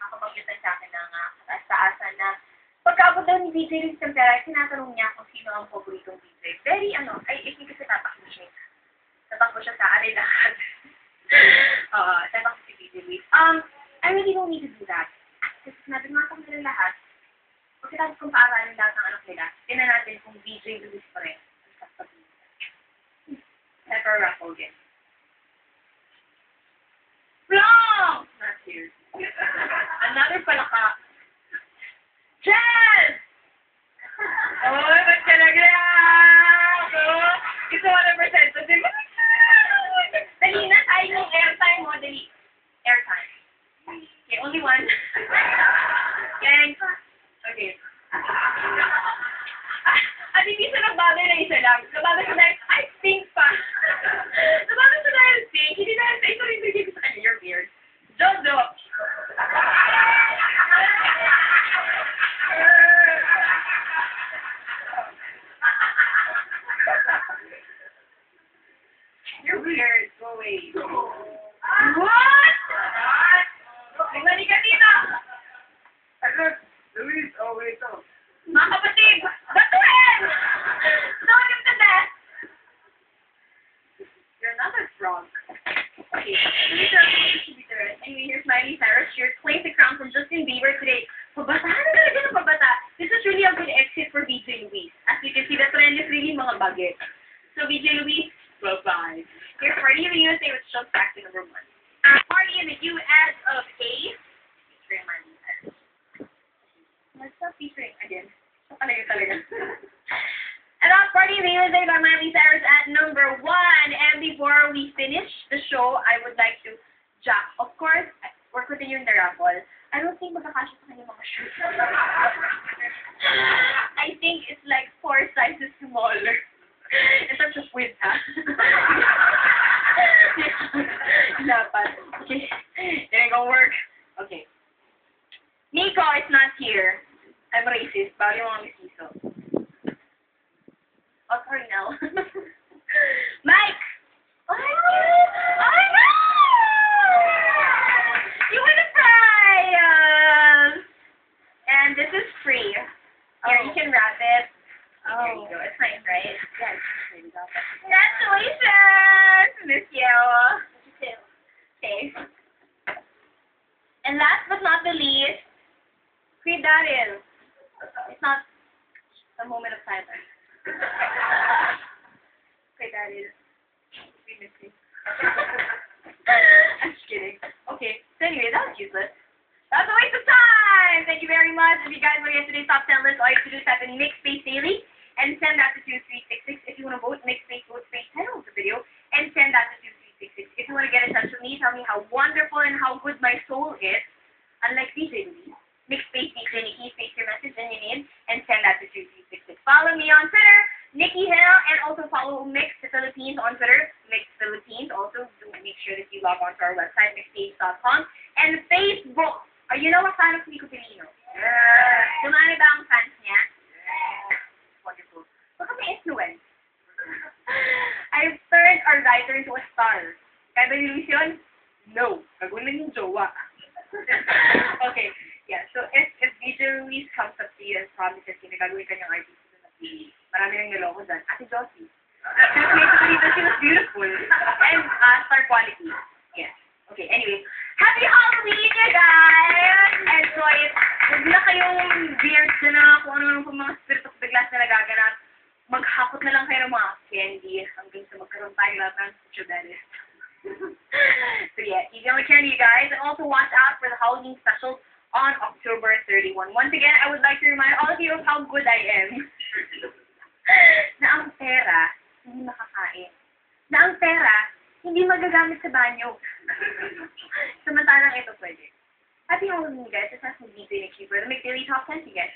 nakapagkitan sa akin ng kataas-taasan na pagkaabot daw ni DJ Luis Tempera, tinatanong niya kung sino ang paboritong DJ. Very, I think kasi tatakbo siya. Tatakbo siya sa akin lahat. Tatakbo si DJ Luis. I really don't need to do that. Kasi sinabi nga kung nila lahat, kasi tapos kung paaralin lahat ng anak nila, tinan natin kung DJ Luis pa rin. Never raffle again. Wrong! Not here. Another palaka. Jazz! Oh, ba't ka nag-react? Oh, ito 100%. So, dali na tayo ng airtime mo. Dali. Airtime. Okay, only one. Yan. Okay. At hindi siya nagbagay na isa lang. Nagbagay siya dahil, I think pa. Nagbagay siya dahil think. Hindi dahil sa ito rin bigay ko sa kanya. You're weird. Jojo! You're weird. Go away. What? Tingnan ka dito! Luis, oh wait, oh. Mga kapatid! Batuhin! Don't give the best! You're not a drunk. Okay, these are the distributors. Anyway, here's Miley Cyrus. She claims the crown from Justin Bieber today. Pabata na talaga ng pabata. This is really a good exit for BJ Luis. As you can see, the trend is really mga bagay. So, BJ Luis, bye-bye. Here's Party in the USA, which jumps back to number 1. Party in the US of A. Featuring Miley Cyrus. Let's stop featuring again. Talaga. And that's Party in the USA by Miley Cyrus at number 1. And before we finish the show, I would like to, Jack, of course, we're continuing the raffle. I don't think magkakasya sa kanya mga shoes. I think it's like 4 sizes smaller. In terms of width, ha? Dapat. Okay. It ain't gonna work. Okay. Nico is not here. I'm racist. Bawal yung mga mestizo. Oh, sorry now. Mike! Oh no! You win a prize! And this is free. Here, you can wrap it. Oh. There you go. It's nice, right? Yeah, it's pretty. Congratulations! Miss you. You too. Okay. And last but not the least, Creed Daryl. It's not a moment of silence. Creed Daryl. We miss you. I'm just kidding. Okay, so anyway, that was useless. That was a waste of time! Thank you very much. If you guys want to get today's top 10 list, all you have to do is type in Mix Space Daily and send that to 2366. If you want to vote, Mix Space, vote space, title of the video, and send that to 2366. If you want to get in touch with me, tell me how wonderful and how good my soul is, unlike DJ Louise. Mix Space DJ Nikki, space your message and your name, and send that to 2366. Follow me on Twitter, Nikki Hill, and also follow Mix the Philippines on Twitter, Mix Philippines. Also, do make sure that you log on to our website, mixpage.com, and Facebook. Are you know what fan of Nico Pilino? Dumami ba ang fans niya? Wonderful. Baka may influence. I've turned our writer into a star. Kaya ba yung Luis? No. Nagulan yung jowa. Okay. Yeah, so if DJ Luis comes up to you and promises you na gagawin kanyang artist na TV, marami nang niloko dyan. Ate Josie. She was made to believe that she was beautiful. And star quality. Yeah. Okay, anyway. Happy Halloween, you guys! Enjoy it. Huwag na kayong beards na kung ano-ano pa mga spirit of the glass na nagaganap. Maghakot na lang kayo ng mga candy hanggang sa magkaroon tayo lahat ng sugarist. So yeah, eat on the candy, you guys. And also watch out for the Halloween special on October 31. Once again, I would like to remind all of you of how good I am. Na ang pera, hindi makakain. Na ang pera, hindi magagamit sa banyo. Samantalang ito pwede. Happy Halloween, guys. This has been DJ Nikki for the McDaily Top 10 you guys.